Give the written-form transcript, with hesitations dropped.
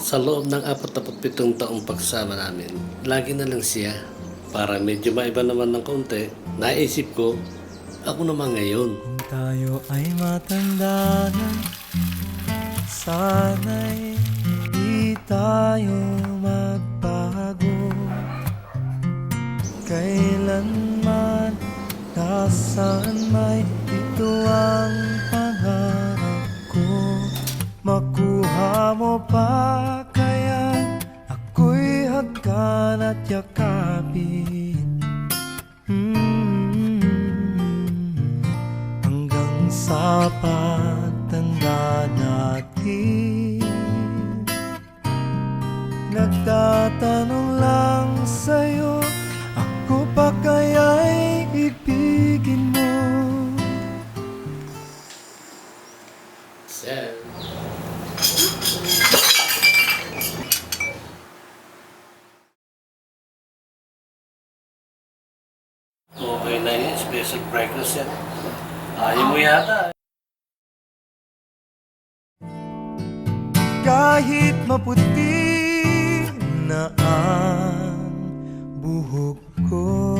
Sa loob ng 47 taong pagsama namin, lagi na lang siya. Para medyo maiba naman ng konti, naisip ko, ako naman ngayon. Kung tayo ay matanda na, sana'y di tayo magbago. Kailanman, nasaan may ito ang pangarap ko. Makuha mo pa kaya ako'y hagkan at yakapin, hanggang sa pagtanda natin. Nagtatanong lang sa'yo, ako pa kaya'y ibigin mo? Sir. Okay na yun, special breakfast yan. Ayaw mo yata. Kahit maputi na ang buhok ko,